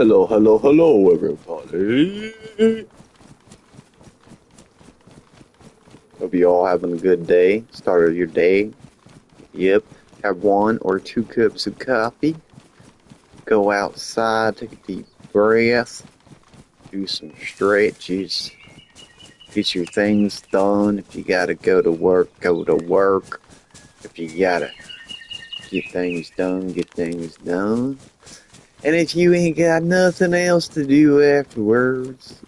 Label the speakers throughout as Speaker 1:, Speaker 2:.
Speaker 1: Hello, hello, hello, everybody. Hope you all having a good day. Start of your day. Yep. Have 1 or 2 cups of coffee. Go outside, take a deep breath. Do some stretches. Get your things done. If you gotta go to work, go to work. If you gotta get things done, get things done. And if you ain't got nothing else to do afterwards,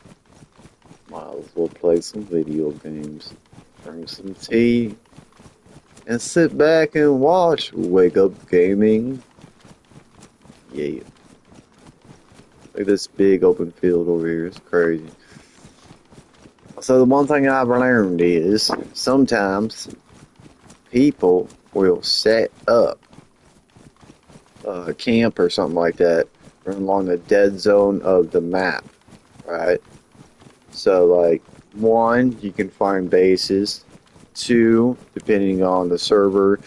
Speaker 1: might as well play some video games, drink some tea, and sit back and watch Wake Up Gaming. Yeah. Look at this big open field over here. It's crazy. So the one thing I've learned is sometimes people will set up a camp or something like that along the dead zone of the map, right? So, like, 1, you can find bases. 2, depending on the server,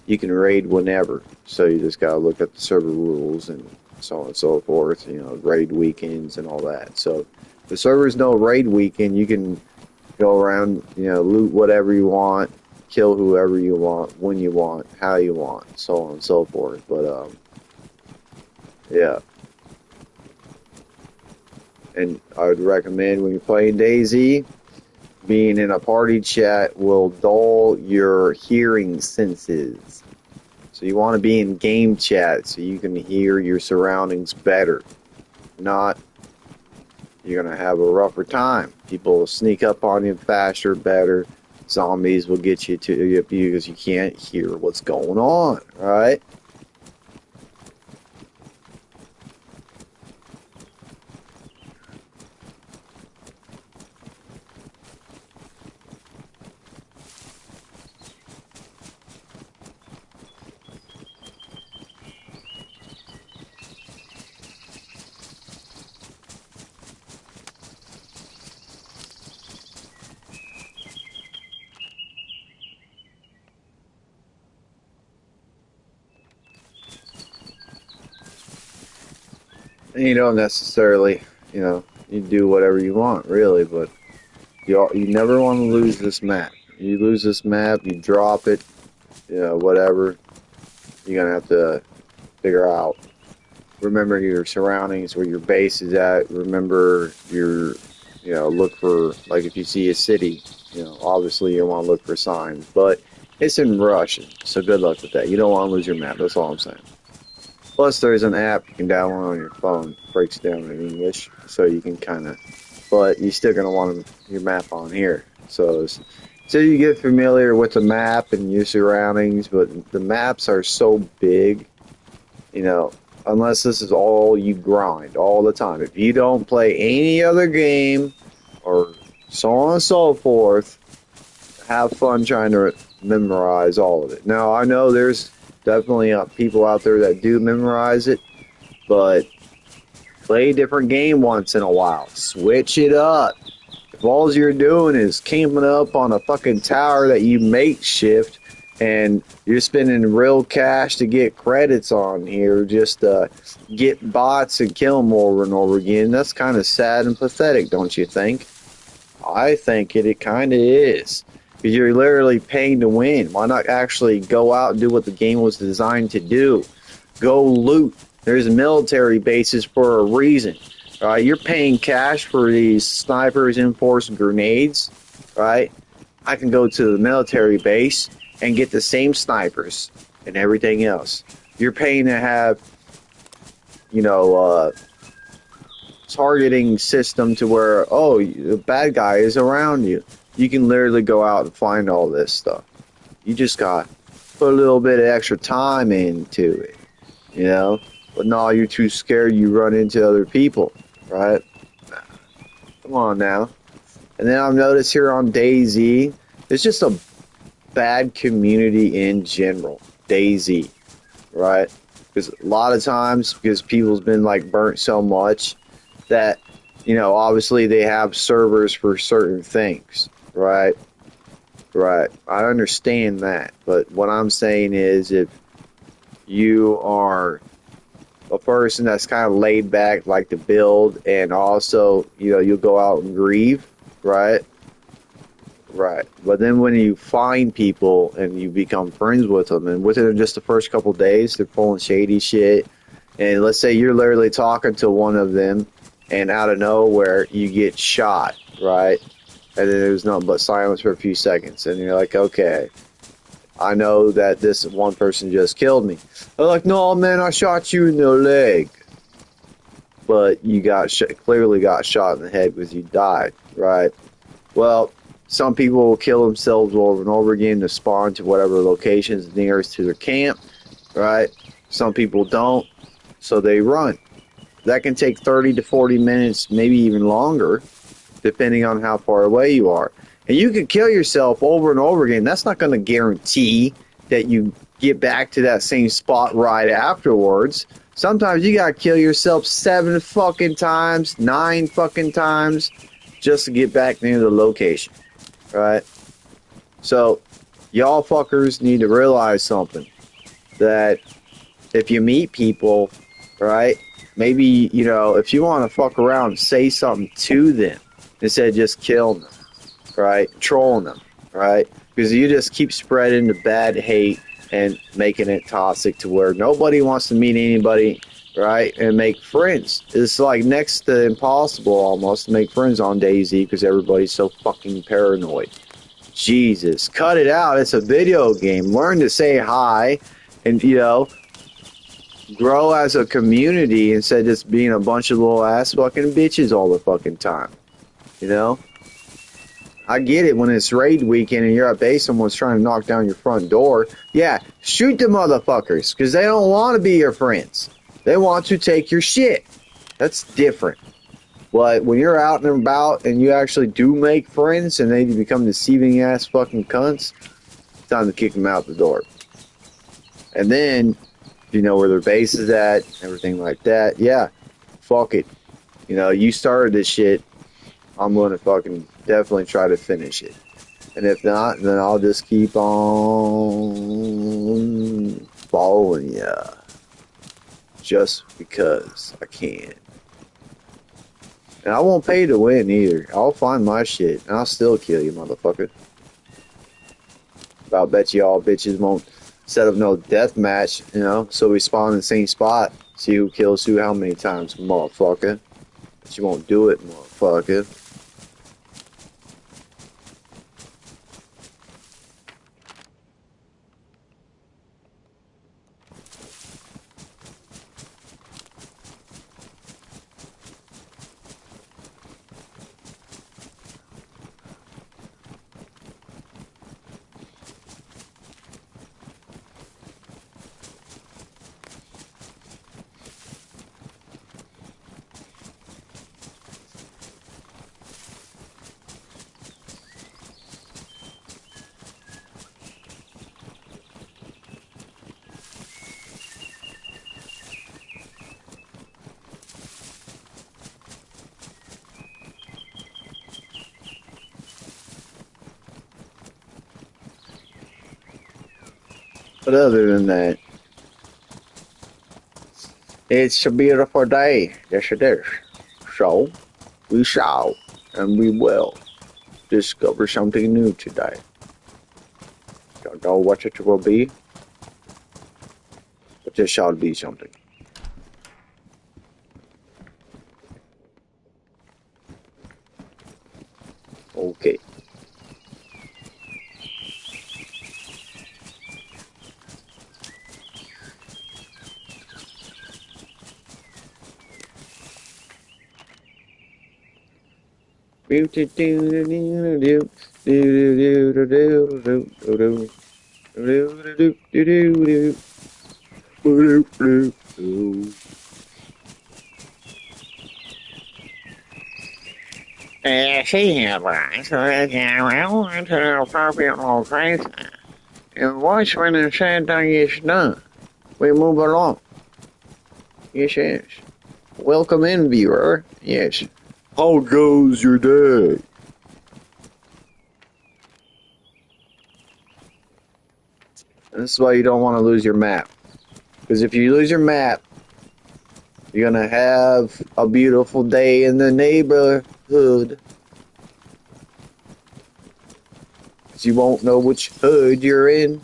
Speaker 1: you can raid whenever. So you just gotta look at the server rules and so on and so forth, raid weekends and all that. So if the server's no raid weekend, you can go around, loot whatever you want, kill whoever you want, when you want, how you want, so on and so forth. But, yeah. And I would recommend when you're playing Dayz, being in a party chat will dull your hearing senses. So you want to be in game chat so you can hear your surroundings better. Not, you're going to have a rougher time. People will sneak up on you faster, better. Zombies will get you because you can't hear what's going on, right? And you don't necessarily, you do whatever you want, really, but you never want to lose this map. You lose this map, you drop it, whatever. You're going to have to figure out, remember your surroundings, where your base is at, remember your, look for, like if you see a city, obviously you want to look for signs, but it's in Russian, so good luck with that. You don't want to lose your map, that's all I'm saying. Plus, there's an app you can download on your phone, breaks down in English, so you can but you're still going to want your map on here. So you get familiar with the map and your surroundings, but the maps are so big, unless this is all you grind all the time. If you don't play any other game, or so on and so forth, have fun trying to memorize all of it. Now, I know there's definitely people out there that do memorize it, but play a different game once in a while. Switch it up. If all you're doing is camping up on a fucking tower that you makeshift and you're spending real cash to get credits on here just to get bots and kill them over and over again, that's kind of sad and pathetic, don't you think? I think it kind of is. Because you're literally paying to win. Why not actually go out and do what the game was designed to do? Go loot. There's military bases for a reason. Right? You're paying cash for these snipers, enforced grenades. Right? I can go to the military base and get the same snipers and everything else. You're paying to have, targeting system to where, the bad guy is around you. You can literally go out and find all this stuff. You just got to put a little bit of extra time into it, But no, you're too scared you run into other people, right? Come on now. And then I've noticed here on Dayz, it's just a bad community in general. Dayz, right? Because a lot of times, because people's been burnt so much that, obviously they have servers for certain things. Right. I understand that. But what I'm saying is if you are a person that's kind of laid back, like to build, and also, you know, you'll go out and grieve, right? Right. But then when you find people and you become friends with them, and within just the first couple days, they're pulling shady shit. And let's say you're literally talking to one of them, and out of nowhere, you get shot, right? And then there's nothing but silence for a few seconds. And you're like, okay, I know that this one person just killed me. They're like, no, man, I shot you in the leg. But you got clearly got shot in the head because you died, right? Well, some people will kill themselves over and over again to spawn to whatever location is nearest to their camp, right? Some people don't, so they run. That can take 30 to 40 minutes, maybe even longer, depending on how far away you are. And you can kill yourself over and over again. That's not going to guarantee that you get back to that same spot right afterwards. Sometimes you got to kill yourself 7 fucking times, 9 fucking times, just to get back near the location. Right? So, y'all fuckers need to realize something. That if you meet people, right, maybe, you know, if you want to fuck around, say something to them instead of just killing them, right? Trolling them, right? Because you just keep spreading the bad hate and making it toxic to where nobody wants to meet anybody, right? And make friends. It's like next to impossible almost to make friends on Dayz because everybody's so fucking paranoid. Jesus, cut it out. It's a video game. Learn to say hi and, you know, grow as a community instead of just being a bunch of little ass fucking bitches all the fucking time. You know? I get it when it's raid weekend and you're at base, someone's trying to knock down your front door. Yeah, shoot the motherfuckers because they don't want to be your friends. They want to take your shit. That's different. But when you're out and about and you actually do make friends and they become deceiving ass fucking cunts, it's time to kick them out the door. And then, you know where their base is at, everything like that. Yeah, fuck it. You know, you started this shit. I'm going to fucking definitely try to finish it. And if not, then I'll just keep on following ya. Just because I can. And I won't pay to win either. I'll find my shit and I'll still kill you, motherfucker. I'll bet you all bitches won't set up no death match, you know, so we spawn in the same spot. See who kills who how many times, motherfucker. But you won't do it, motherfucker. But other than that, it's a beautiful day. Yes, it is. So, we shall and we will discover something new today. Don't know what it will be, but it shall be something. Okay. She had rights, so they can well into the appropriate location. And once when the said thing is done, we move along. Yes, yes. Welcome in, viewer. Yes. How goes your day? This is why you don't want to lose your map. Because if you lose your map, You're gonna have a beautiful day in the neighborhood. You won't know which hood you're in.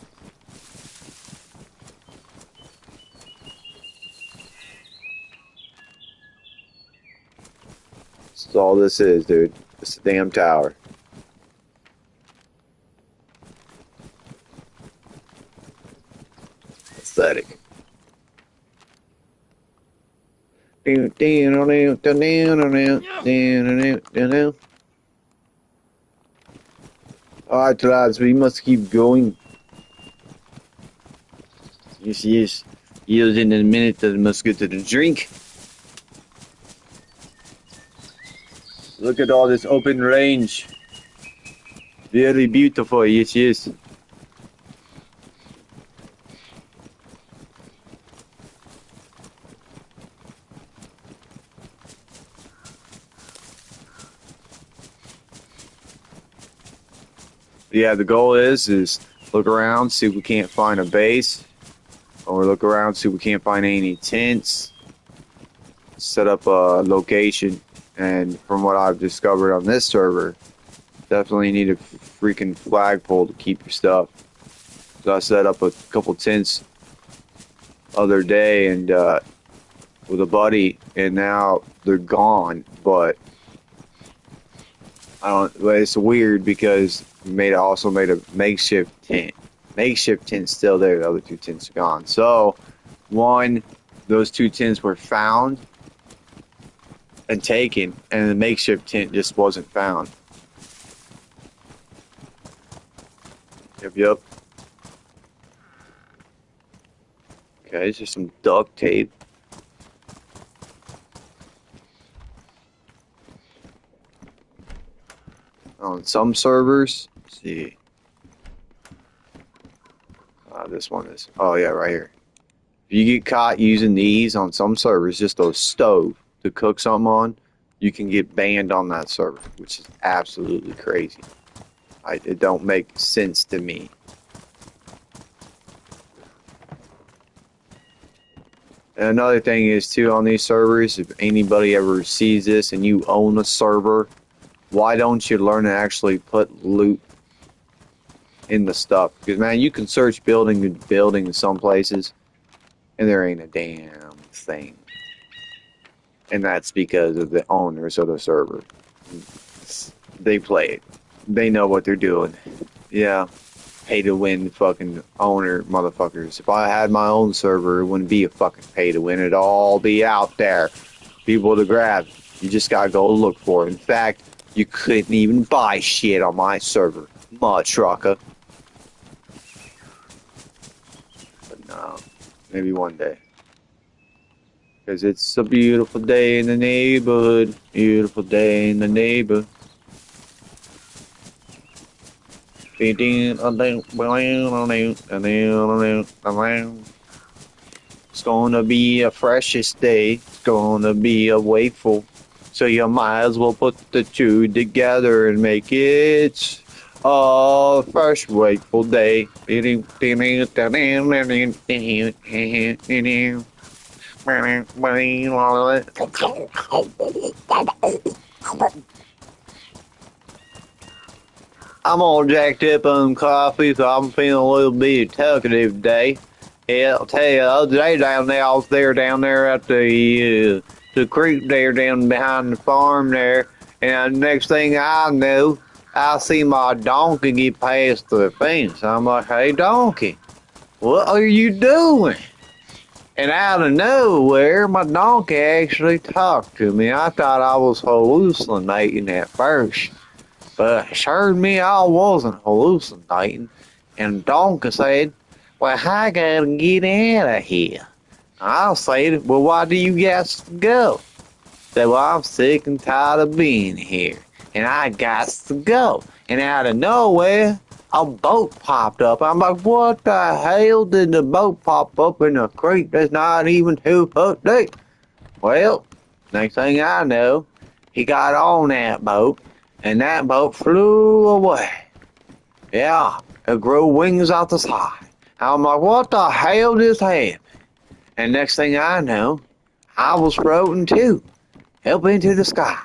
Speaker 1: That's all this is, dude. It's a damn tower. Aesthetic. Alright, lads, we must keep going. Yes, yes. Years in a minute, I must get to the drink. Look at all this open range. Very beautiful, yes, yes. Yeah, the goal is look around, see if we can't find a base, or look around, see if we can't find any tents, set up a location, and from what I've discovered on this server, definitely need a freaking flagpole to keep your stuff. So I set up a couple tents other day and with a buddy, and now they're gone, but I don't. Well, it's weird because we also made a makeshift tent. Makeshift tent's still there. The other two tents are gone. So, those two tents were found and taken, and the makeshift tent just wasn't found. Yep. Okay, there's just some duct tape. On some servers, let's see. This one is. Oh yeah, right here. If you get caught using these on some servers, just a stove to cook something on, you can get banned on that server, which is absolutely crazy. It don't make sense to me. And another thing is too on these servers, if anybody ever sees this and you own a server, why don't you learn to actually put loot in the stuff? Because man, you can search building to building in some places, and there ain't a damn thing. And that's because of the owners of the server. They play it. They know what they're doing. Yeah. Pay to win fucking owner motherfuckers. If I had my own server, it wouldn't be a fucking pay to win. It'd all be out there. People to grab. You just gotta go look for it. In fact, you couldn't even buy shit on my server. Mud trucker. But no. Maybe one day. Because it's a beautiful day in the neighborhood. Beautiful day in the neighborhood. It's gonna be a freshest day. It's gonna be a wakeful. So you might as well put the two together and make it a fresh wakeful day. I'm all jacked up on coffee, so I'm feeling a little bit talkative today. Yeah, I'll tell you, the other day down there, I was down there at the creek there down behind the farm there, and the next thing I know, I see my donkey get past the fence. I'm like, hey, donkey, what are you doing? And out of nowhere, my donkey actually talked to me. I thought I was hallucinating at first. But assured me I wasn't hallucinating. And Donkey said, well, I gotta get out of here. I said, well, why do you guys go? Said, well, I'm sick and tired of being here. And I got to go. And out of nowhere, a boat popped up. I'm like, what the hell did the boat pop up in a creek that's not even 2 foot deep? Well, next thing I know, he got on that boat. And that boat flew away. Yeah, it grew wings out the side. I'm like, what the hell just happened? And next thing I know, I was floating too, up into the sky.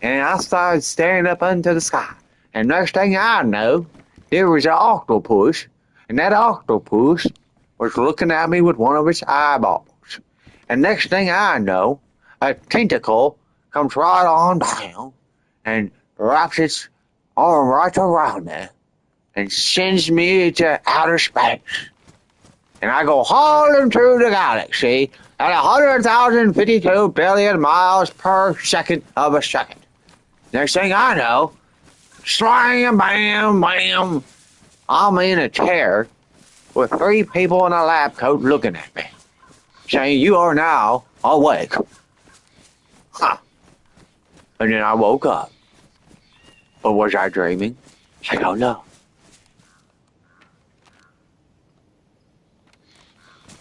Speaker 1: And I started staring up into the sky. And next thing I know, there was an octopus, and that octopus was looking at me with one of its eyeballs. And next thing I know, a tentacle comes right on down and wraps its arm right around there and sends me into outer space. And I go hauling through the galaxy at 100,052 billion miles per second of a second. Next thing I know, slam, bam, bam, I'm in a chair with 3 people in a lab coat looking at me, saying, "You are now awake." Huh. And then I woke up. But was I dreaming? I don't know.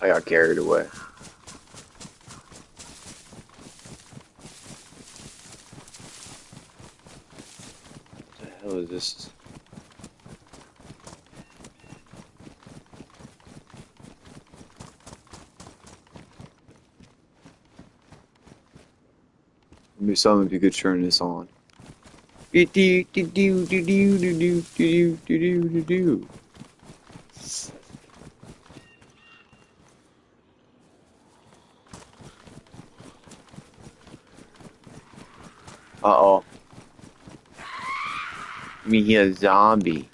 Speaker 1: I got carried away. What the hell is this? Maybe some of you could turn this on. Uh-oh. Me a zombie.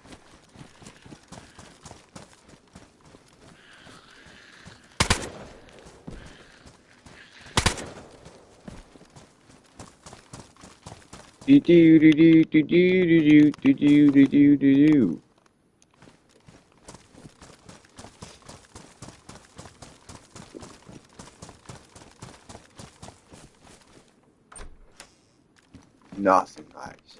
Speaker 1: Nothing nice.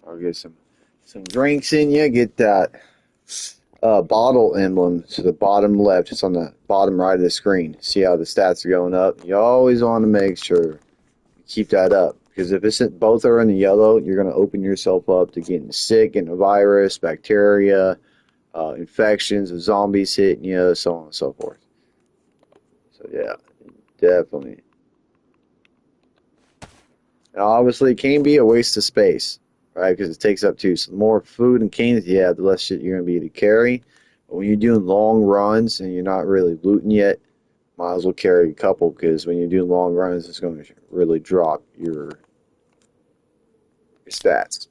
Speaker 1: I'll get some drinks in you. Get that bottle emblem to the bottom left. It's on the bottom right of the screen. See how the stats are going up? You always want to make sure you keep that up. Because if it's both are in the yellow, you're going to open yourself up to getting sick, getting a virus, bacteria, infections, zombies hitting you, so on and so forth. So yeah, definitely. Now, obviously, it can be a waste of space, right? Because it takes up too. So the more food and cans you have, the less shit you're going to be to carry. But when you're doing long runs and you're not really looting yet, might as well carry a couple, because when you do long runs, it's going to really drop your stats.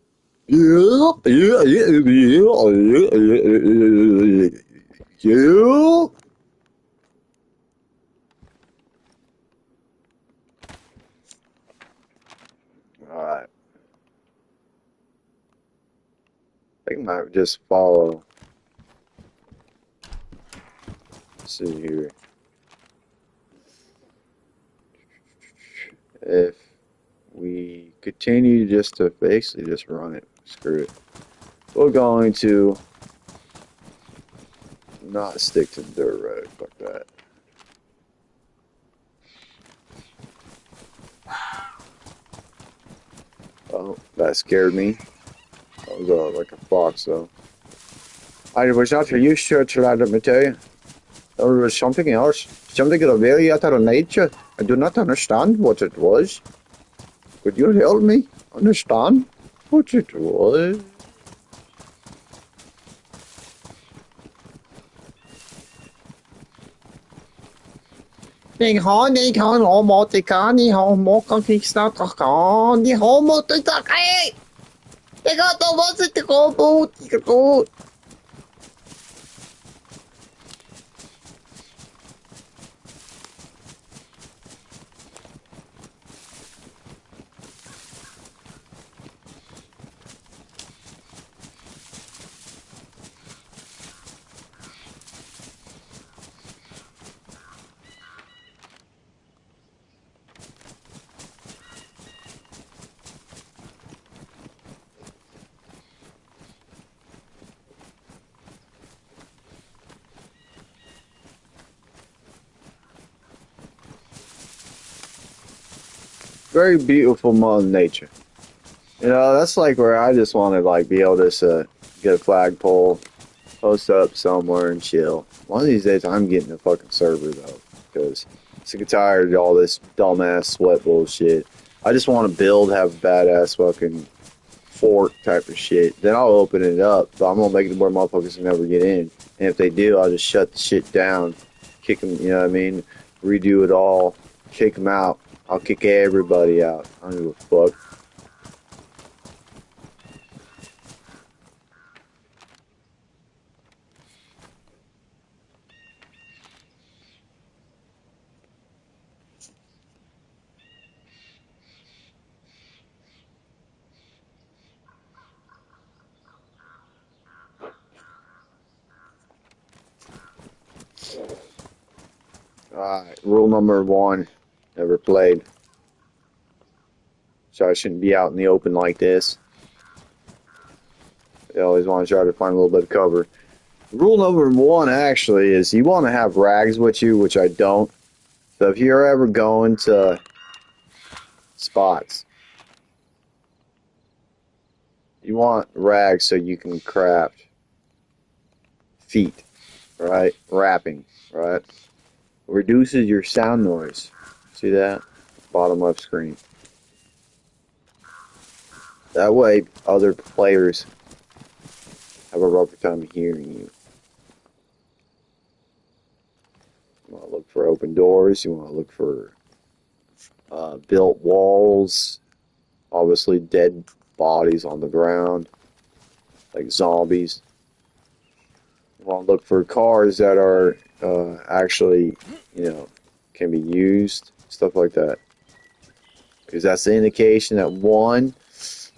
Speaker 1: Alright. I think I might just follow. Let's see here. If we continue just to basically just run it, screw it. We're going to not stick to the dirt road. Fuck that. Oh, that scared me. That was like a fox, though. I was not used to it, let me tell you. There was something else. Something of a very other nature. I do not understand what it was. Could you help me understand what it was? Ni hao ni con hổ một thì có ni hao một con khi sao có ni hao một thì có cái cái có tôi muốn xin thì có bu thì có. Very beautiful Mother Nature. You know, that's like where I just want to like be able to get a flagpole, post up somewhere and chill. One of these days, I'm getting a fucking server though, because I'm sick and tired of all this dumbass sweat bullshit. I just want to build, have a badass fucking fort type of shit. Then I'll open it up, but I'm gonna make it where motherfuckers can never get in. And if they do, I'll just shut the shit down, kick them. You know what I mean? Redo it all, kick them out. I'll kick everybody out. I don't give a fuck. Alright, rule number one, never played. So I shouldn't be out in the open like this. You always want to try to find a little bit of cover. Rule number one, actually, is you want to have rags with you, which I don't. So if you're ever going to spots, you want rags so you can craft feet, right? Wrapping, right? Reduces your sound noise. See that? Bottom left screen. That way, other players have a rougher time hearing you. You want to look for open doors. You want to look for built walls. Obviously, dead bodies on the ground, like zombies. You want to look for cars that are actually, can be used. Stuff like that. Because that's the indication that one,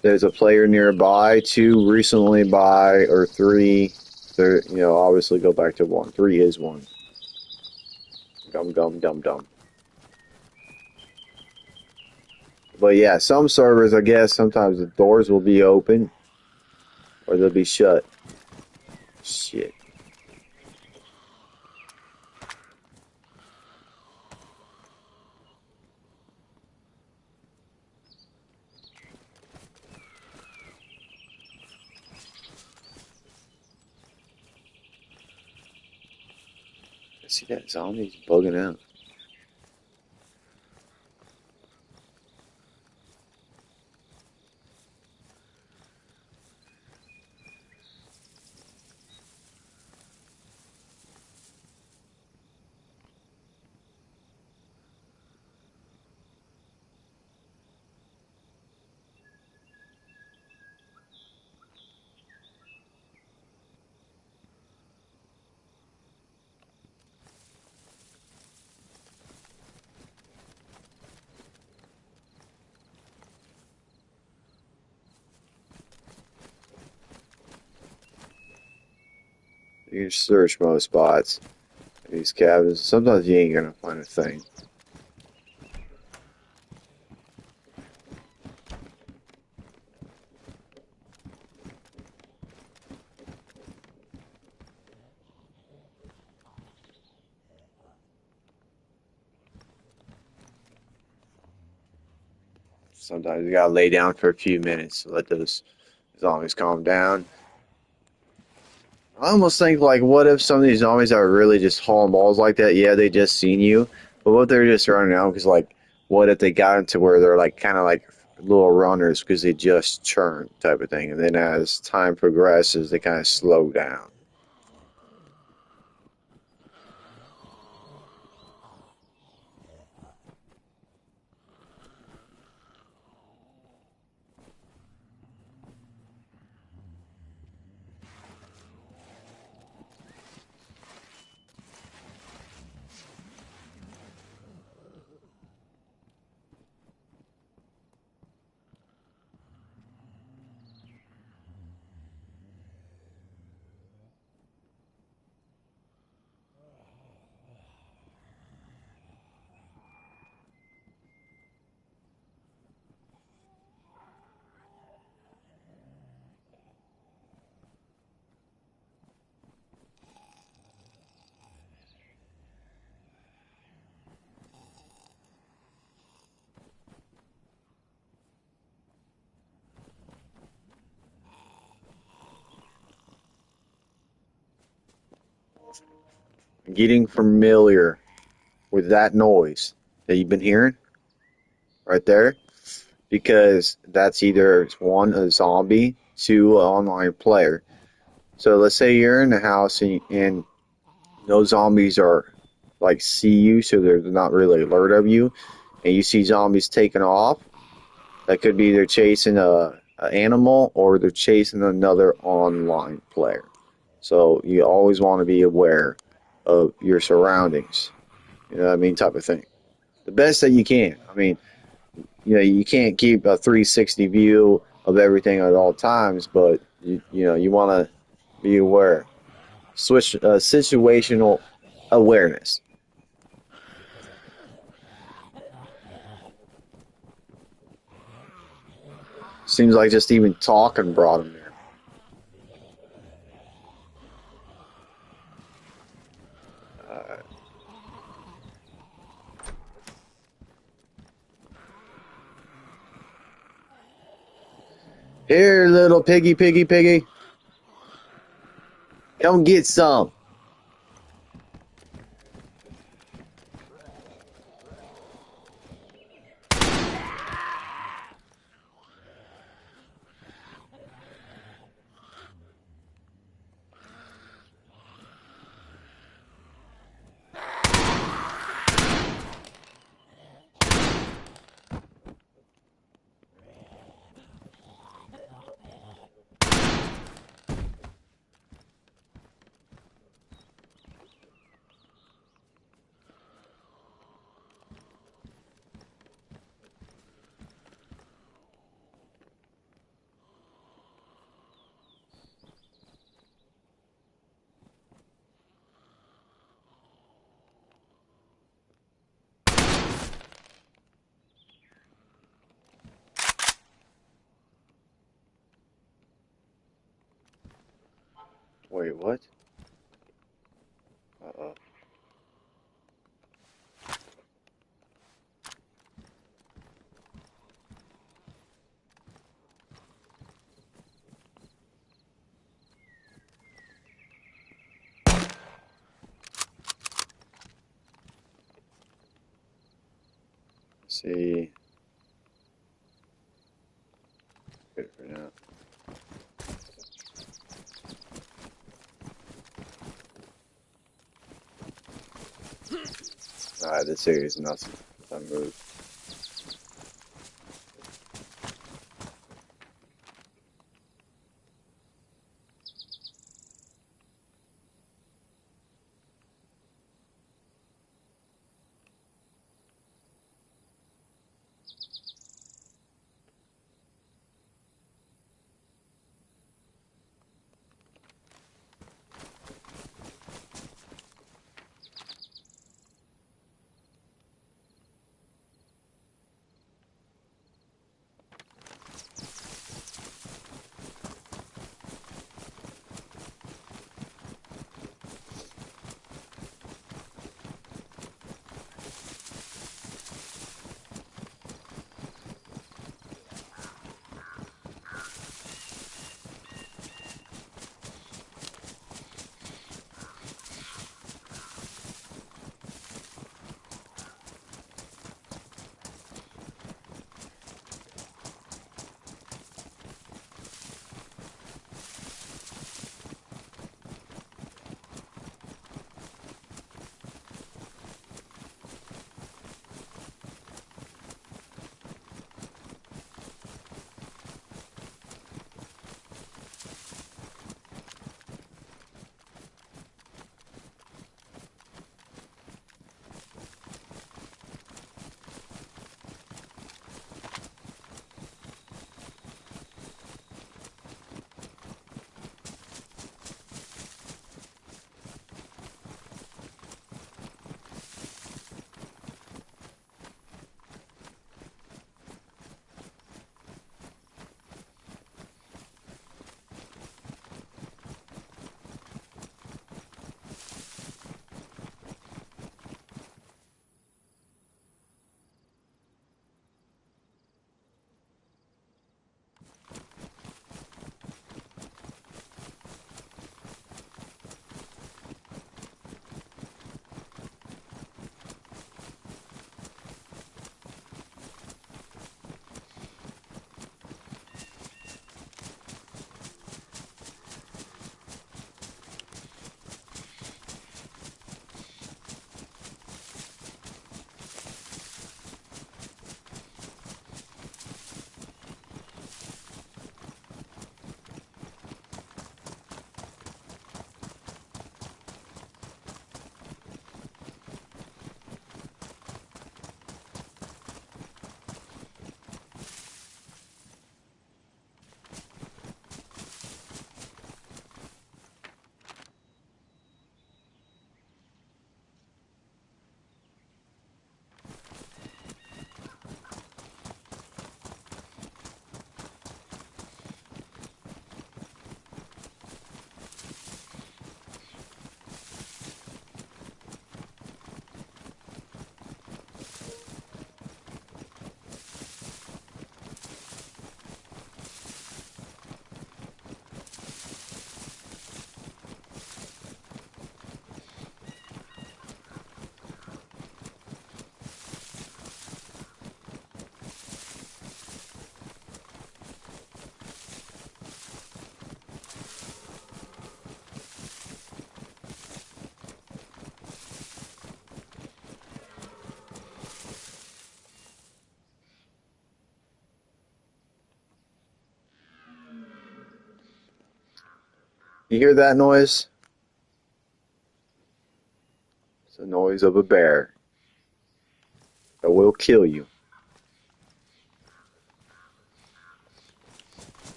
Speaker 1: there's a player nearby, two, recently by, or three, there, obviously go back to one. Three is one. Gum, gum, dum, dum. But yeah, some servers, I guess, sometimes the doors will be open or they'll be shut. Shit. See that zombie's bugging out. You can search most spots. These cabins, sometimes you ain't gonna find a thing. Sometimes you gotta lay down for a few minutes to let those zombies calm down. I almost think, like, what if some of these zombies are really just hauling balls like that? Yeah, they just seen you, but what if they're just running out? Because, like, what if they got into where they're, like, kind of like little runners because they just churn type of thing, and then as time progresses, they kind of slow down. getting familiar with that noise that you've been hearing right there, because that's either one, a zombie, two, an online player. So let's say you're in the house and those zombies are like see you, so they're not really alert of you, and you see zombies taking off. That could be they're chasing a animal or they're chasing another online player. So you always want to be aware of your surroundings. You know what I mean, type of thing. The best that you can. I mean, you can't keep a 360 view of everything at all times, but you want to be aware. Switch situational awareness. Seems like just even talking brought him there. Uh, Here, little piggy, piggy, piggy. Come get some. Wait, what? Uh-oh. See. Good for now. Alright, this area is nothing. I move. You hear that noise? It's the noise of a bear that will kill you.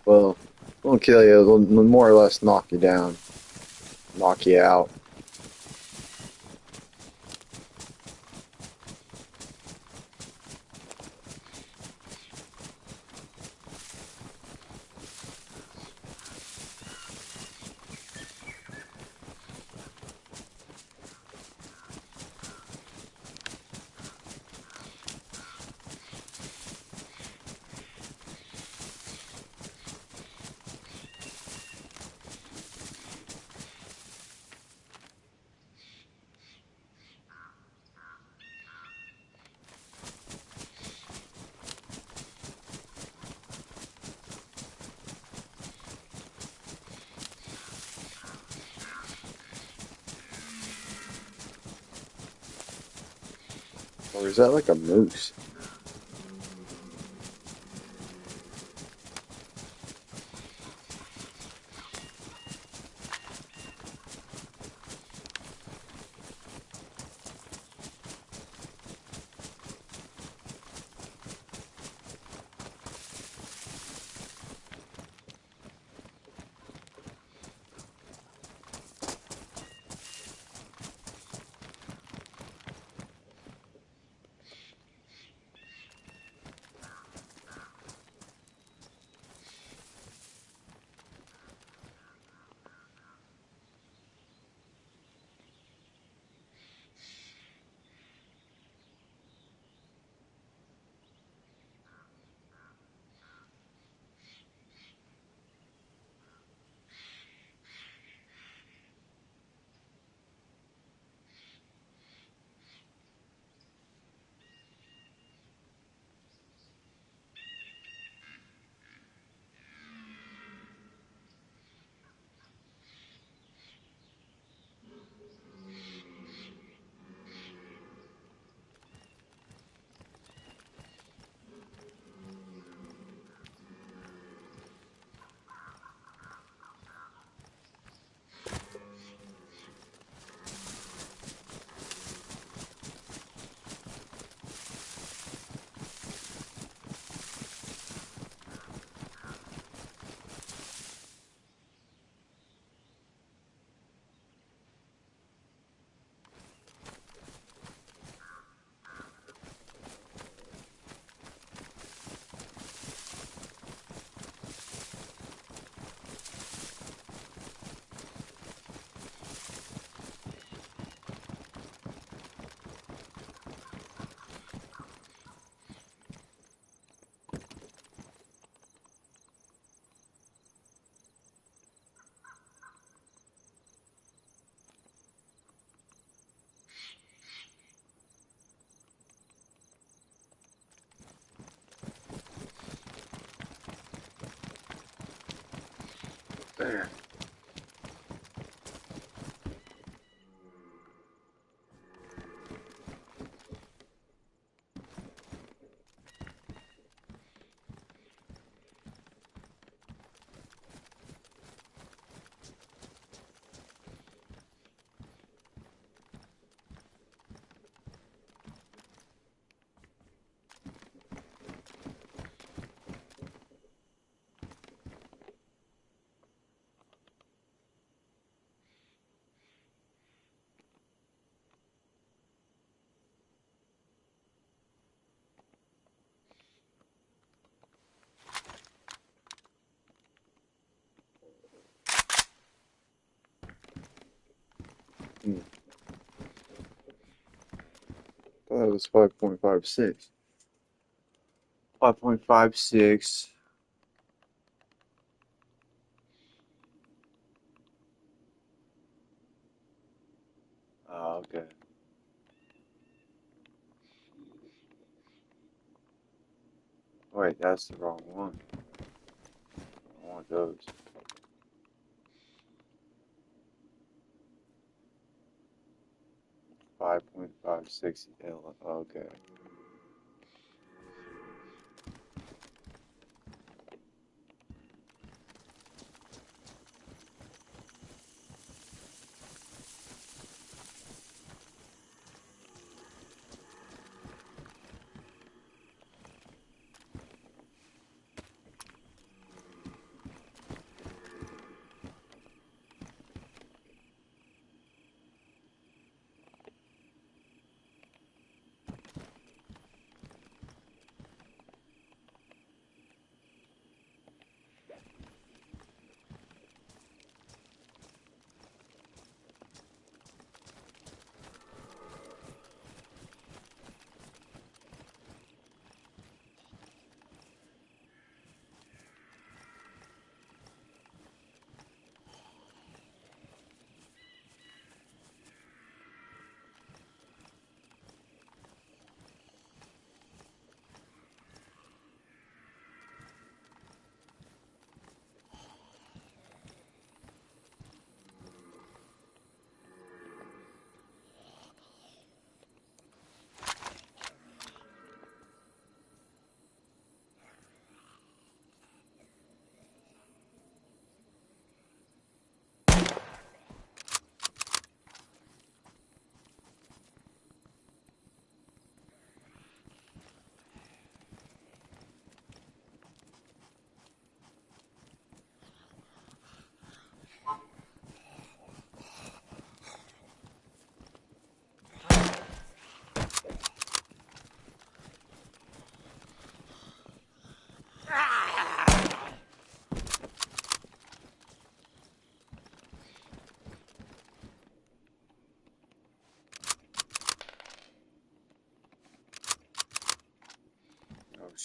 Speaker 1: Well, it won't kill you. It'll more or less knock you down, knock you out. Or is that like a moose? There. Hmm. Thought it was 5.56. 5.56. Oh, okay. Wait, that's the wrong one. I want those. 5.56 L. Okay.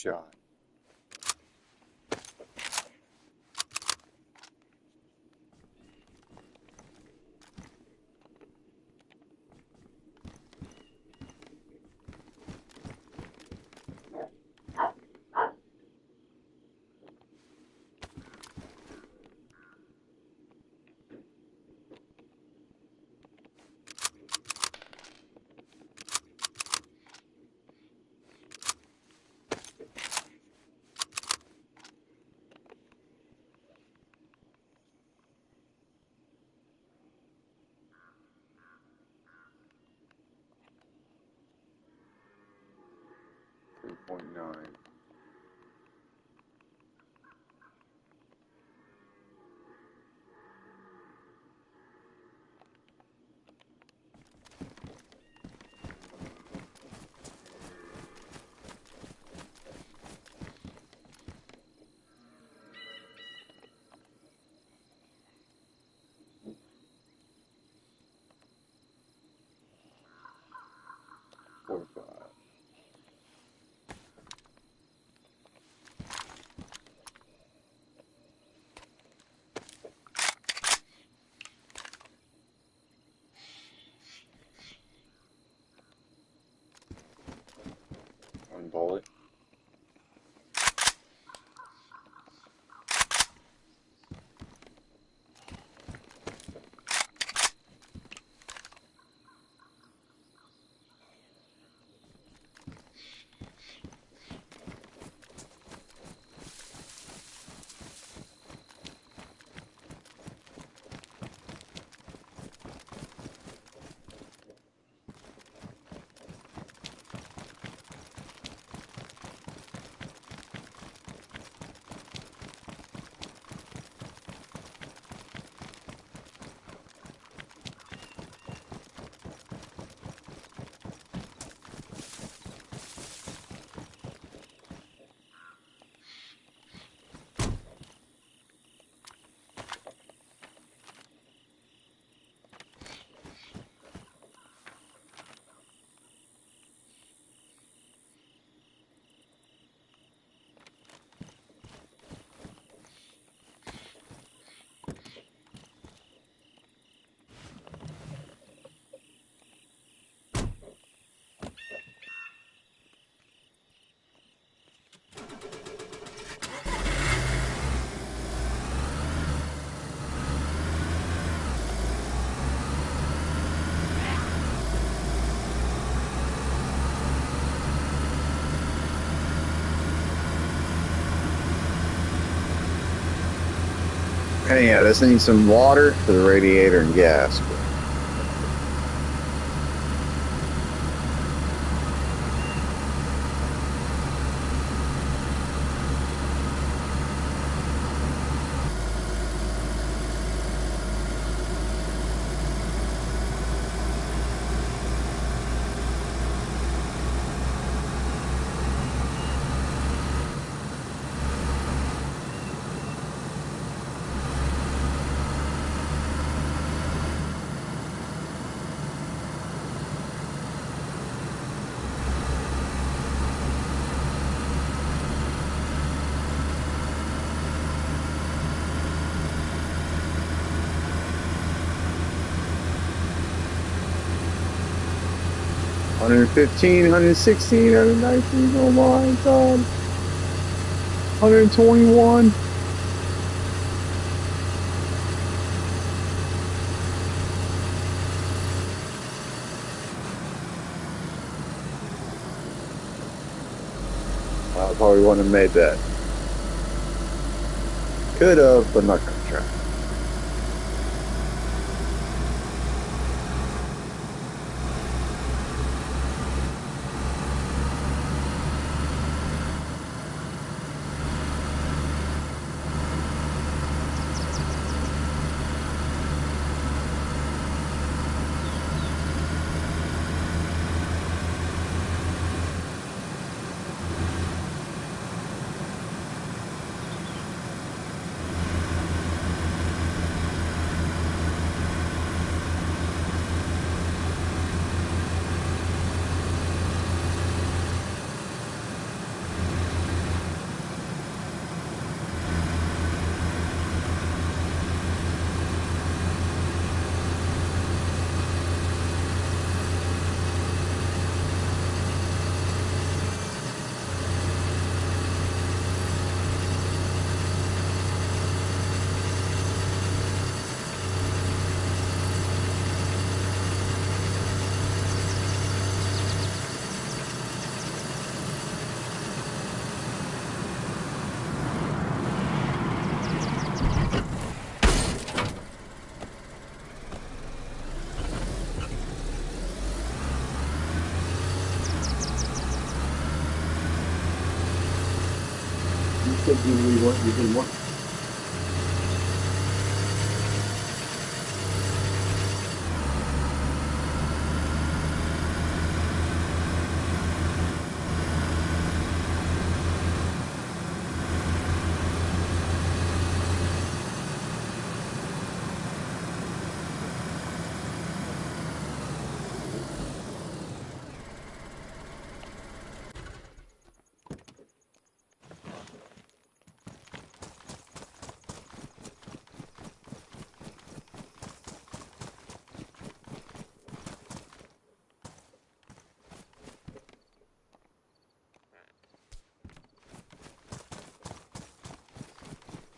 Speaker 1: shot. .9. One bullet. And yeah, this needs some water for the radiator and gas. $115, $116, $119, oh my god. $121. I probably wouldn't have made that. Could have, but not gonna try. You didn't want.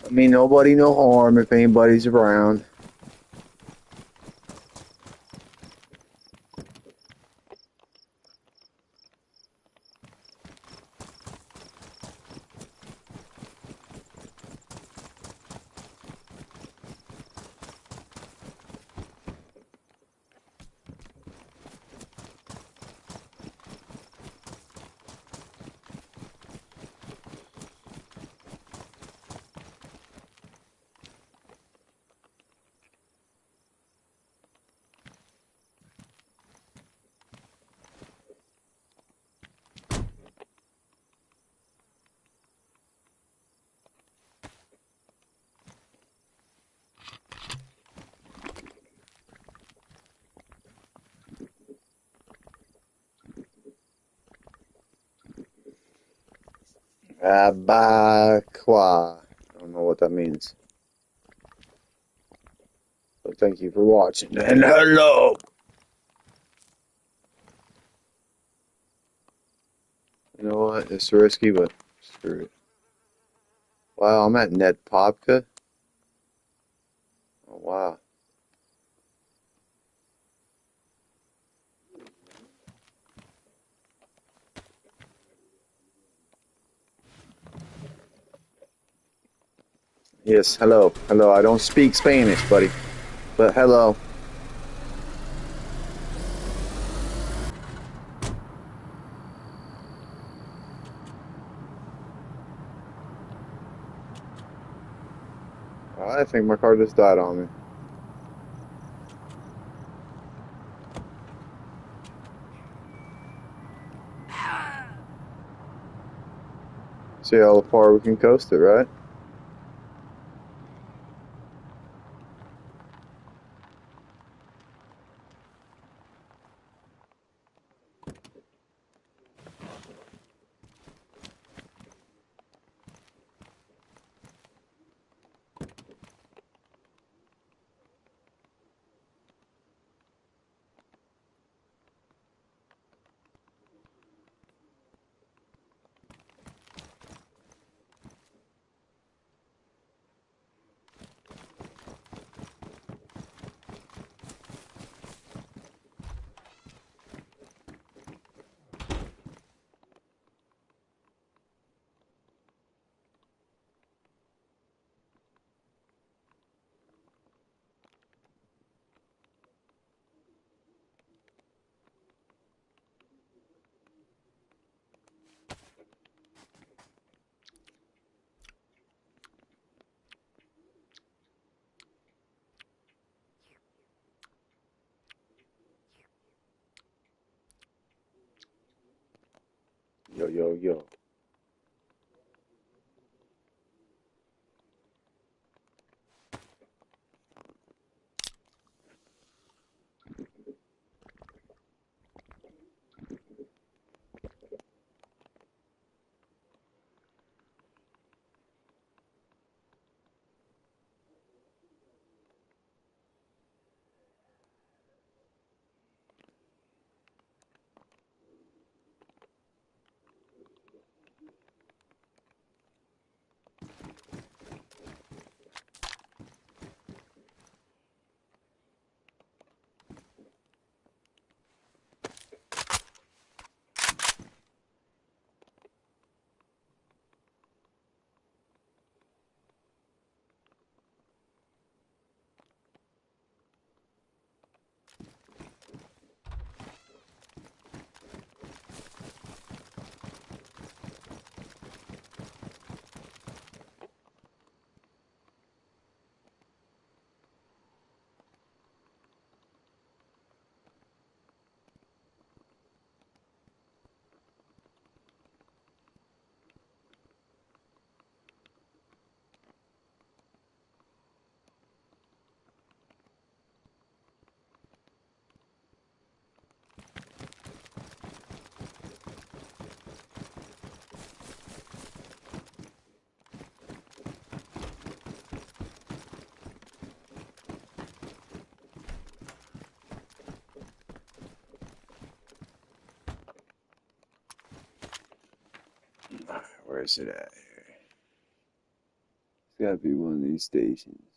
Speaker 1: I mean, nobody no harm if anybody's around. Abaqua. I don't know what that means. But thank you for watching. And hello! You know what? It's risky, but screw it. Wow, I'm at Ned Popka. Oh, wow. Yes, hello. Hello. I don't speak Spanish, buddy. But hello. I think my car just died on me. See how far we can coast it, right? Yo, yo, yo. Where is it at here? It's gotta be one of these stations.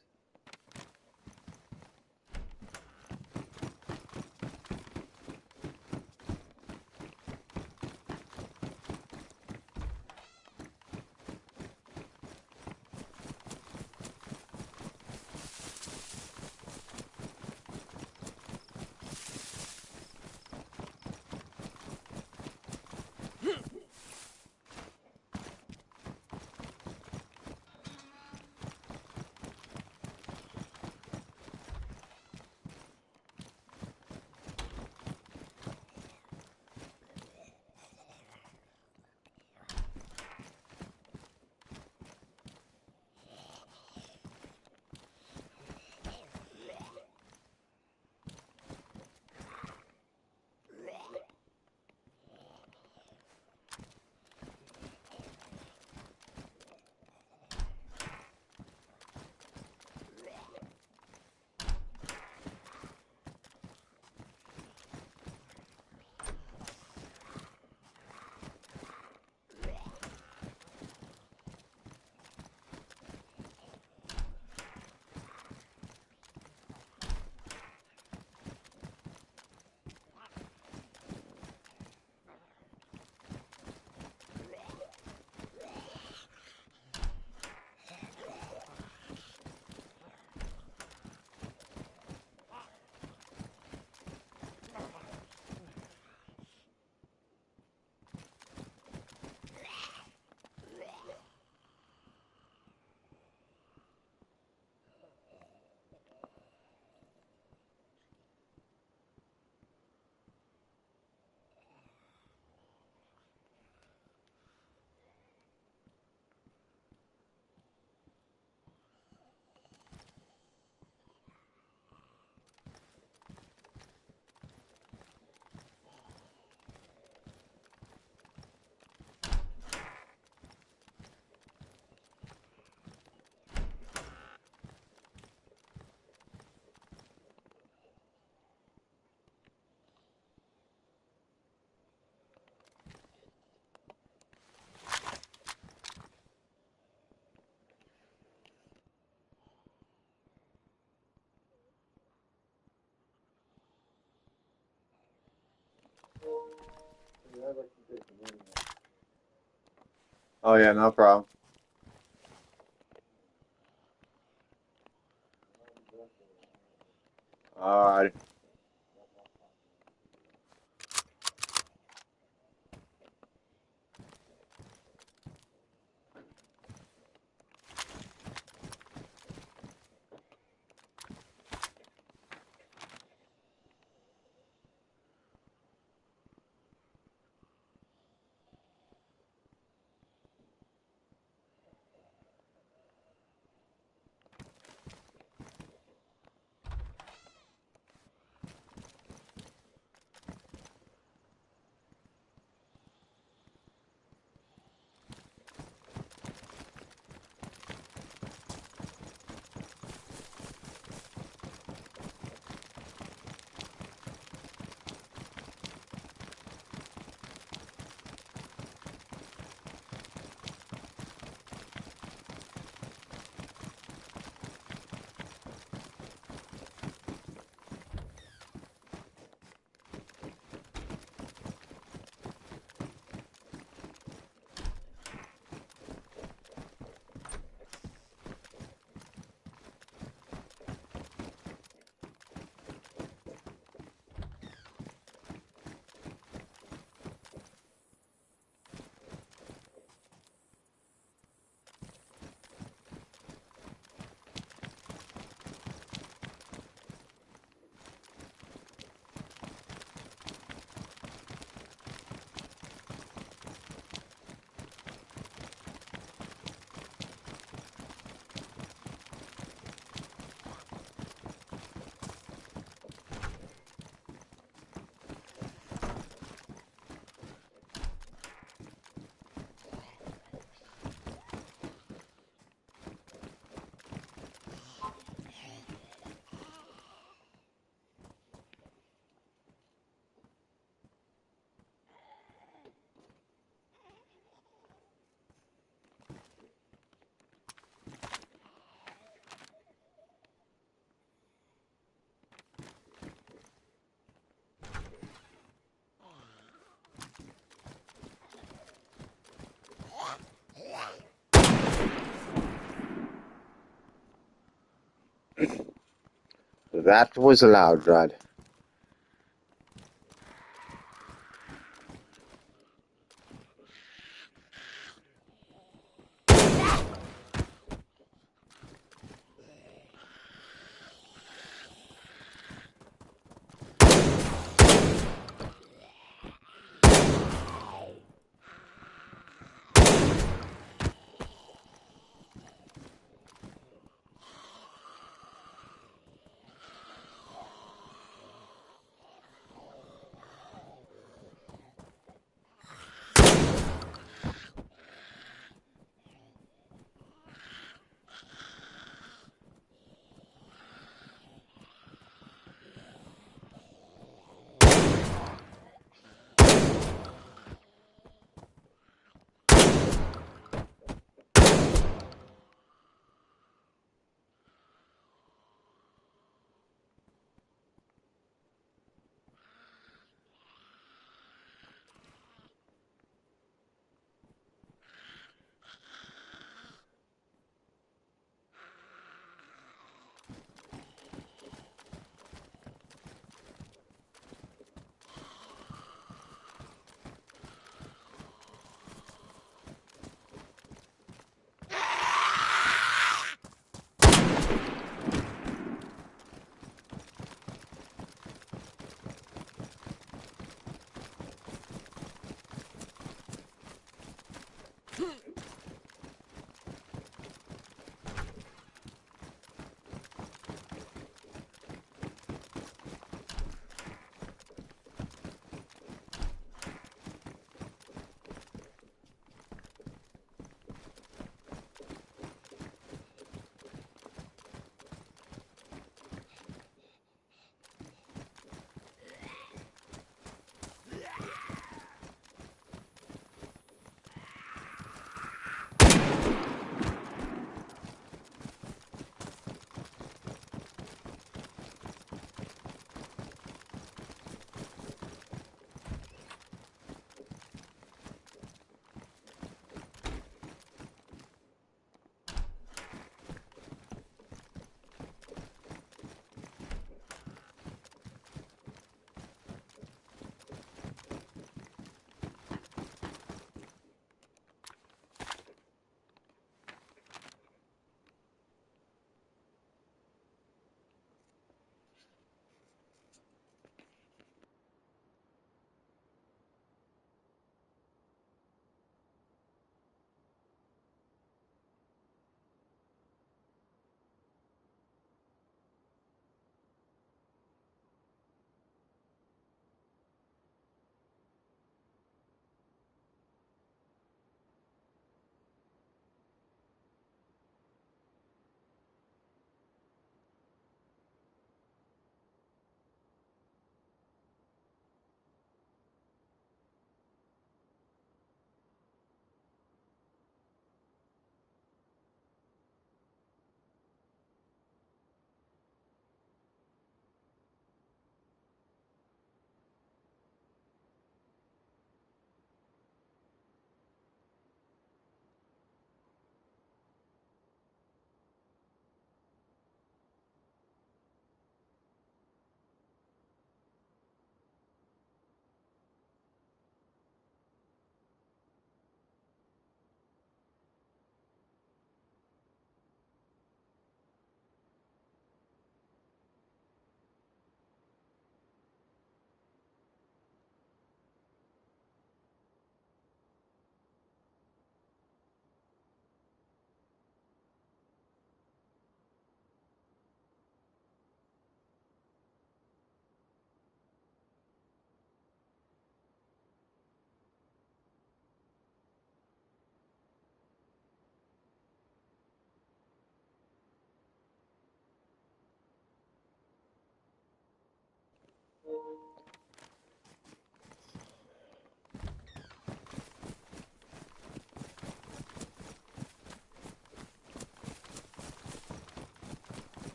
Speaker 1: Oh yeah, no problem. Alright. That was a loud ride.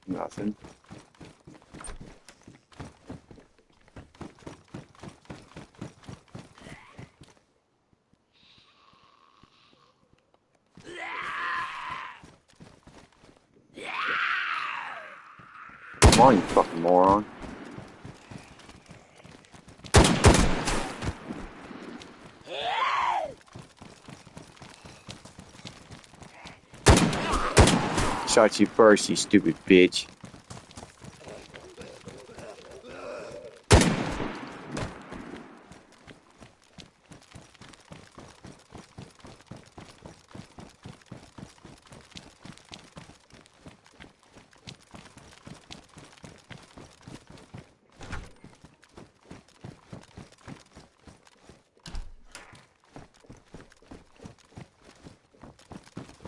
Speaker 1: Nothing. Come on, you fucking moron. Shot you first, you stupid bitch.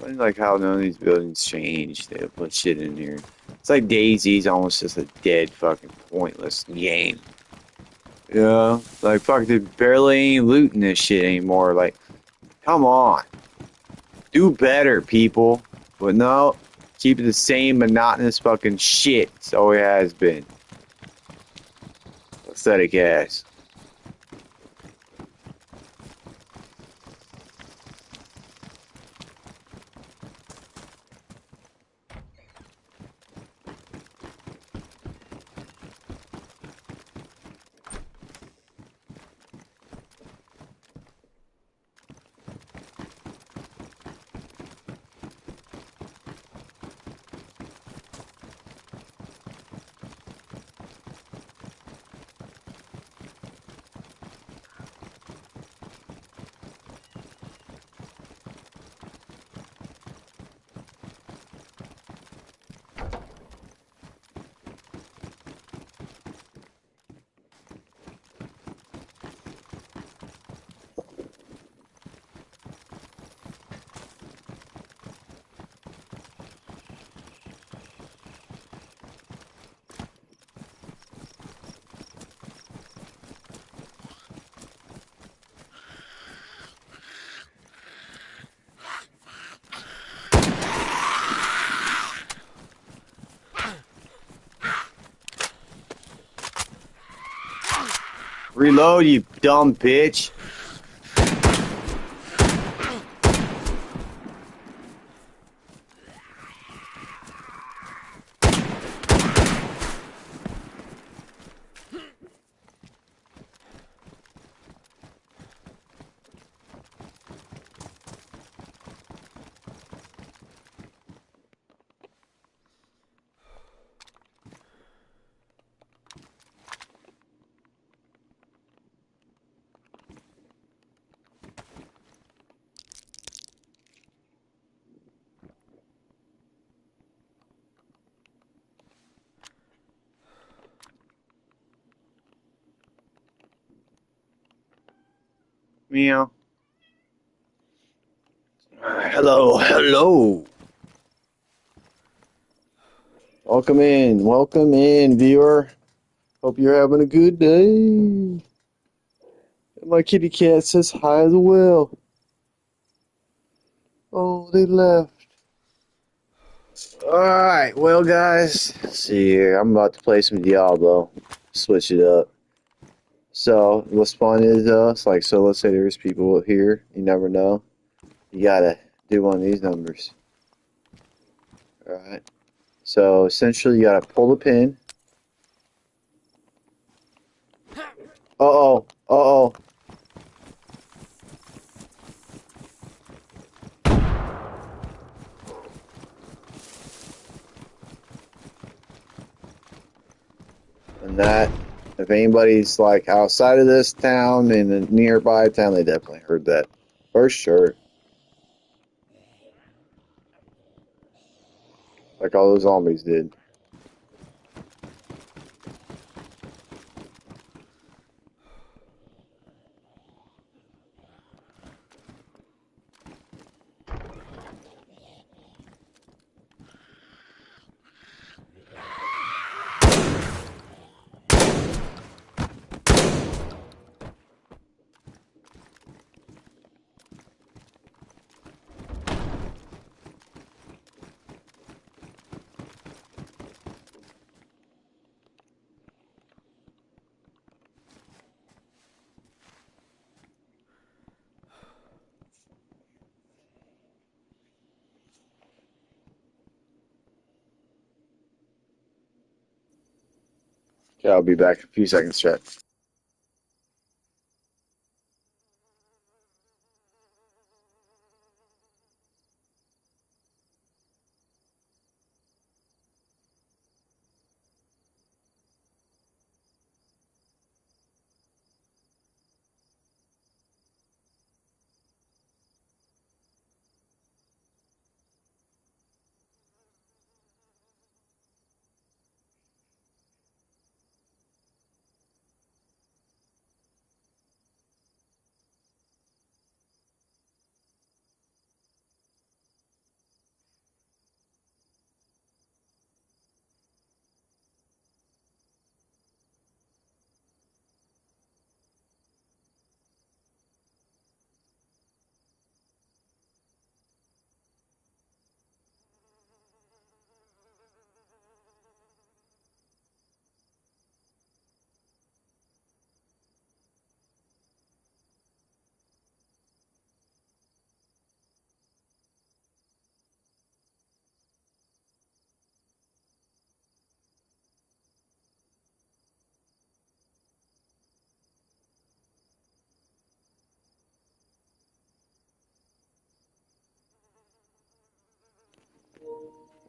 Speaker 1: I like how none of these buildings change. They put shit in here. It's like Dayz's almost just a dead fucking pointless game. Yeah, like fuck, there's barely any loot in this shit anymore. Like, come on, do better, people. But no, keep it the same monotonous fucking shit. It's always has been. Pathetic ass. Reload, you dumb bitch. Meow. Hello, hello. Welcome in, viewer. Hope you're having a good day. My kitty cat says hi as well. Oh, they left. Alright, well, guys, let's see here. I'm about to play some Diablo. Switch it up. So, what's fun is, it's like, so let's say there's people here. You never know. You gotta do one of these numbers. Alright. So, essentially, you gotta pull the pin. Uh-oh. Uh-oh. And that, if anybody's like outside of this town and a nearby town, they definitely heard that. For sure. Like all those zombies did. Okay, I'll be back in a few seconds, chat.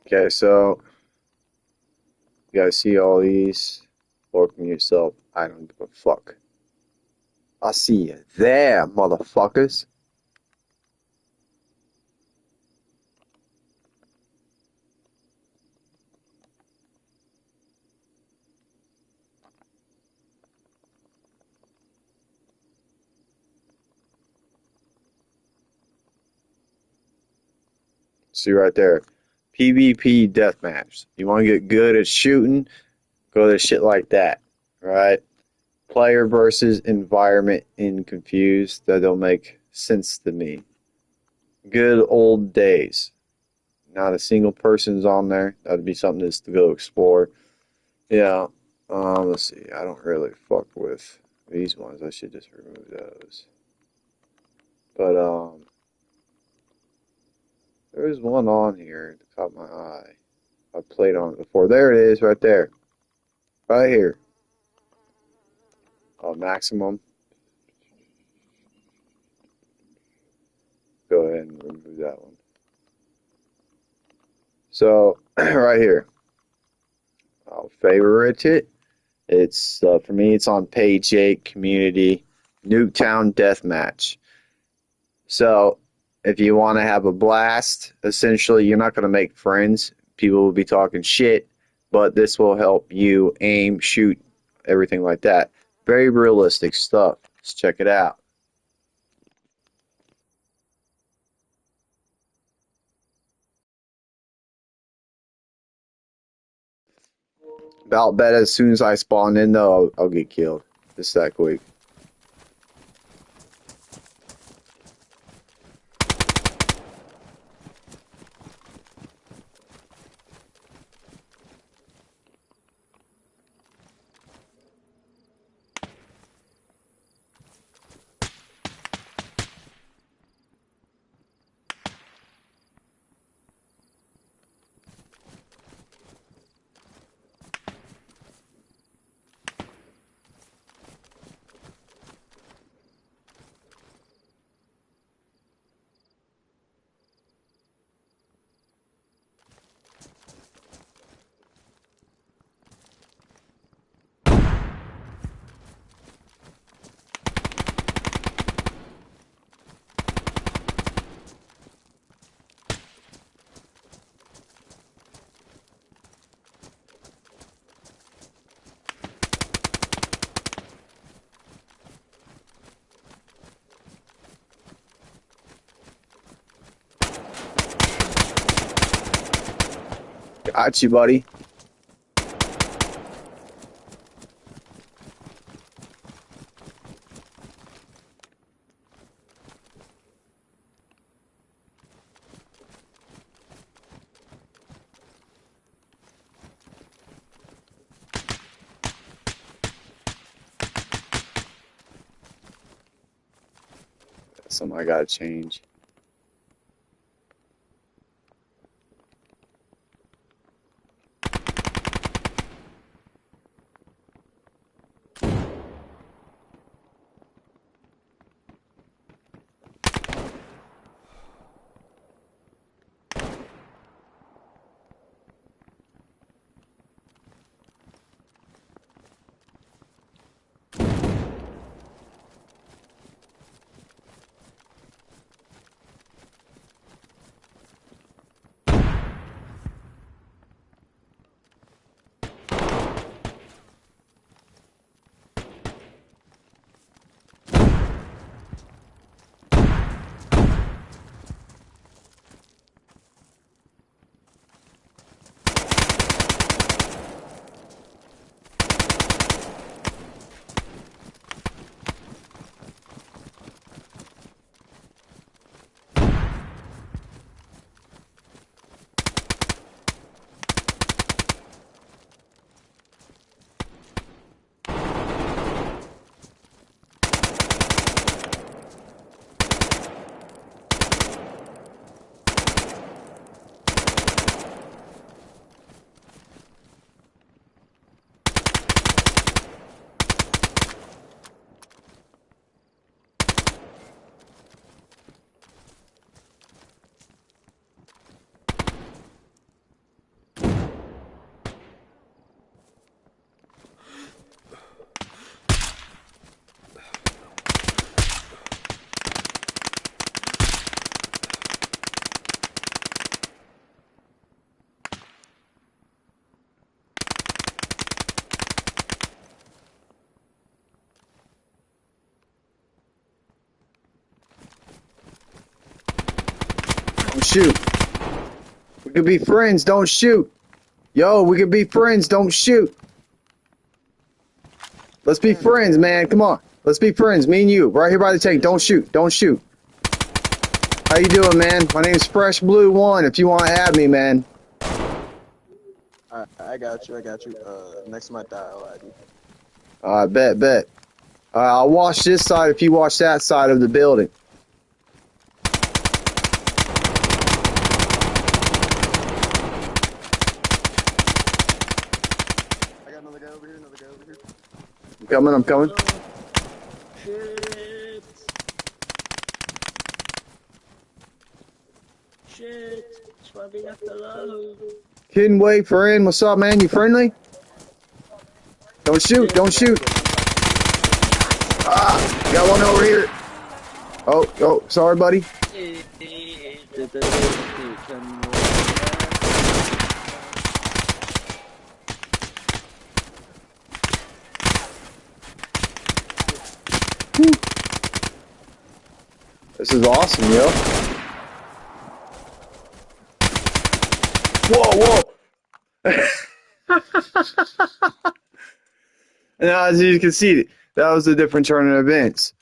Speaker 1: Okay, so you guys see all these? Or from yourself, I don't give a fuck. I see you there, motherfuckers. See right there. PvP deathmatch. You want to get good at shooting? Go to shit like that, right? Player versus environment in Confused. That don't make sense to me. Good old days. Not a single person's on there. That'd be something just to go explore. Yeah. Let's see. I don't really fuck with these ones. I should just remove those. But there's one on here that caught my eye. I played on it before. There it is, right there, right here. Maximum. Go ahead and remove that one. So right here, I'll favorite it. It's for me. It's on page 8, community, Nuketown Deathmatch. So if you want to have a blast, essentially you're not going to make friends. People will be talking shit, but this will help you aim, shoot, everything like that. Very realistic stuff. Let's check it out. About bet as soon as I spawn in, though, I'll get killed. Just that quick. Got you, buddy. That's something I gotta change. Don't shoot. We could be friends. Don't shoot. Yo, we could be friends. Don't shoot. Let's be friends, man. Come on. Let's be friends. Me and you. Right here by the tank. Don't shoot. Don't shoot. How you doing, man? My name's Fresh Blue One. If you want to add me, man.
Speaker 2: I got you. I got you. Next month I'll add you.
Speaker 1: Bet. I'll watch this side if you watch that side of the building.
Speaker 2: I got another guy over here. Another guy over here.
Speaker 1: I'm coming.
Speaker 3: Shit. Hello.
Speaker 1: Hidden way, friend. What's up, man? You friendly? Don't shoot. Don't shoot. Ah, got one over here. Oh, sorry, buddy. Whew. This is awesome, yo. Whoa. Now, as you can see, that was a different turn of events.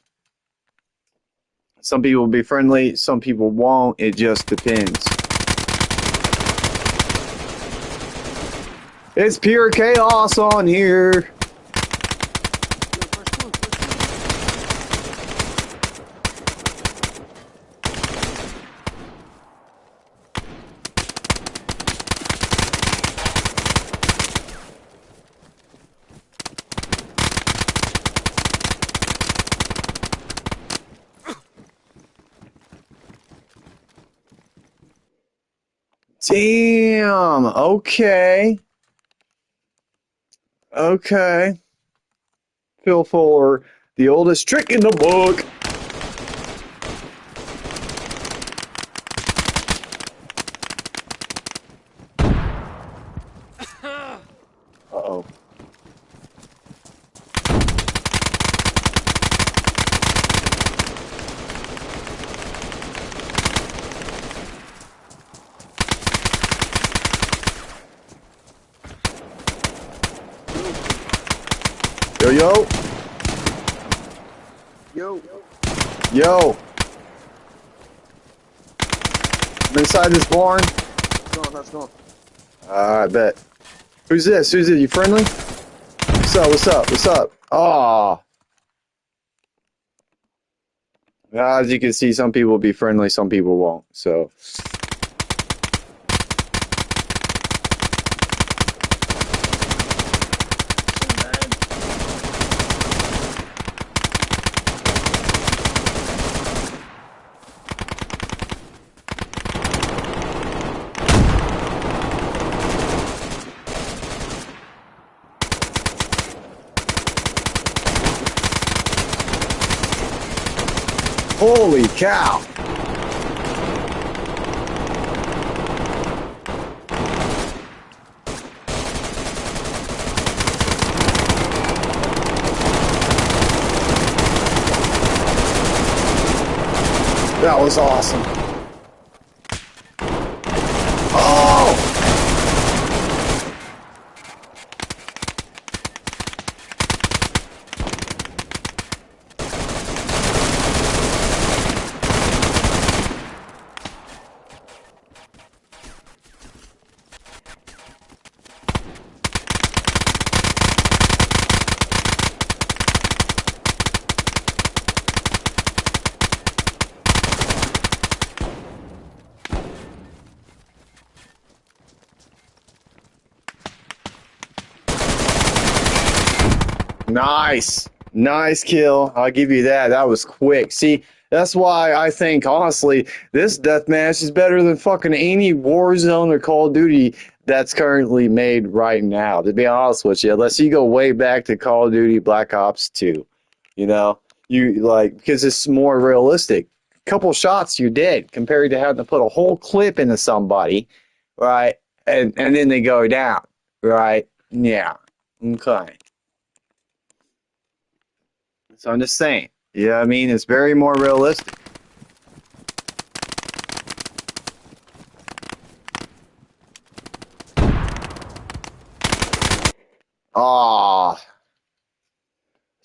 Speaker 1: Some people will be friendly, some people won't. It just depends. It's pure chaos on here. Damn, okay. Feel for the oldest trick in the book. Uh-oh. Yo. I'm inside this barn.
Speaker 2: Let's go.
Speaker 1: I bet. Who's this? You friendly? What's up? Aw. As you can see, some people will be friendly, some people won't. So. Holy cow! That was awesome. Oh! Nice kill. I'll give you that. That was quick. See, that's why I think, honestly, this deathmatch is better than fucking any Warzone or Call of Duty that's currently made right now, to be honest with you. Unless you go way back to Call of Duty Black Ops 2. You know? Because it's more realistic. Couple shots, you're dead, compared to having to put a whole clip into somebody, right? And then they go down, right? Yeah. Okay. So I'm just saying. Yeah, I mean, it's very more realistic.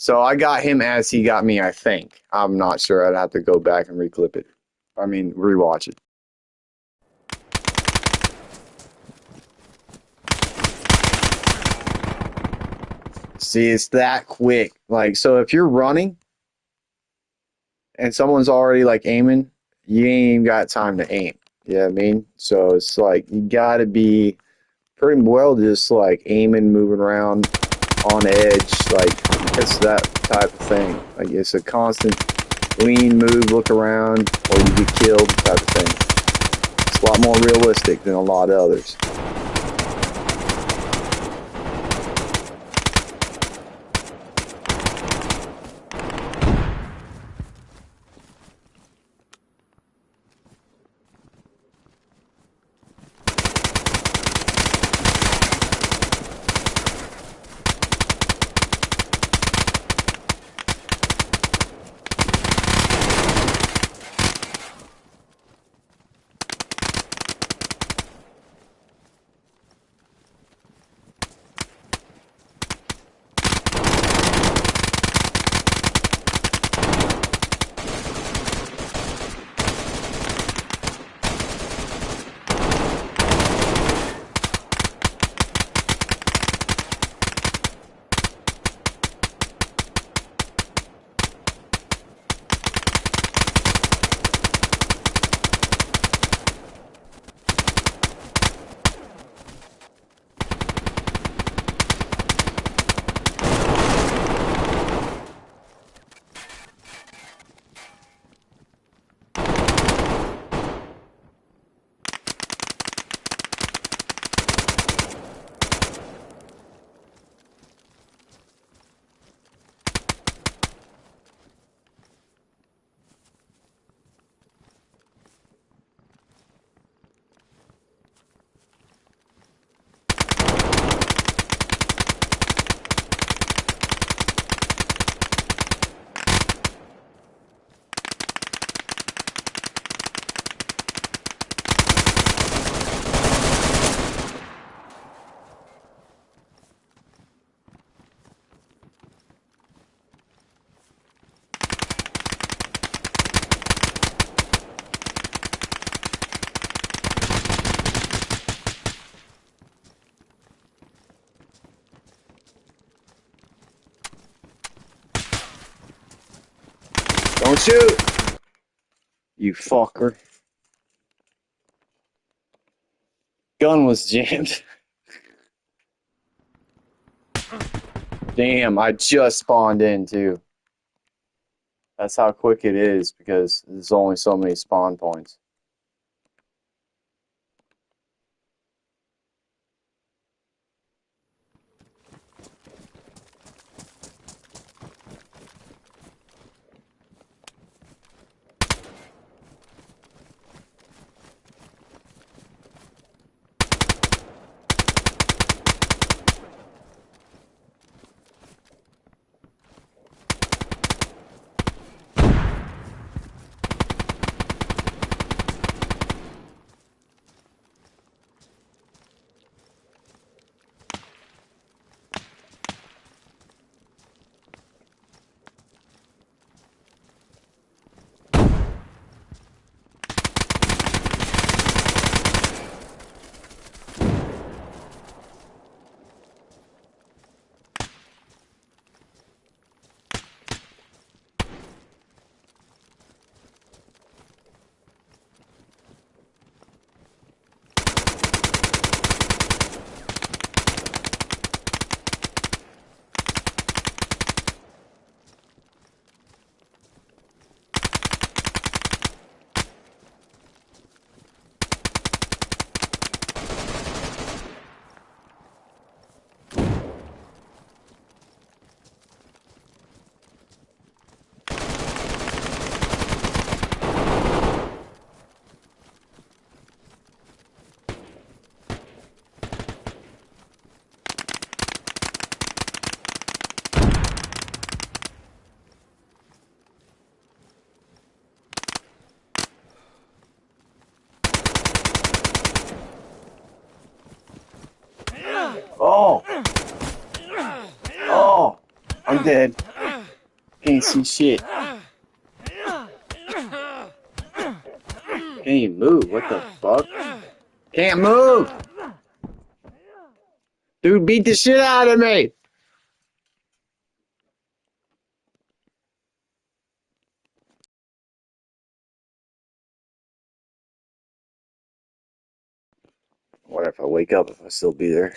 Speaker 1: So I got him as he got me, I think. I'm not sure. I'd have to go back and reclip it. I mean, rewatch it. See, it's that quick. Like, so if you're running and someone's already like aiming, you ain't even got time to aim. You know what I mean? So it's like you gotta be pretty well just like aiming, moving around on edge. Like, it's that type of thing. Like, it's a constant lean, move, look around, or you get killed type of thing. It's a lot more realistic than a lot of others. Don't shoot! You fucker. Gun was jammed. Damn, I just spawned in too. That's how quick it is because there's only so many spawn points. Oh! Oh! I'm dead. can't see shit. Can't even move. What the fuck? Can't move! Dude beat the shit out of me! What if I wake up if I still be there?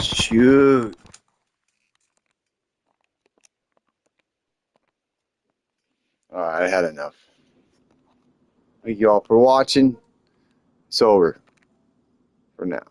Speaker 1: Shoot. Alright, I had enough. Thank you all for watching. It's over for now.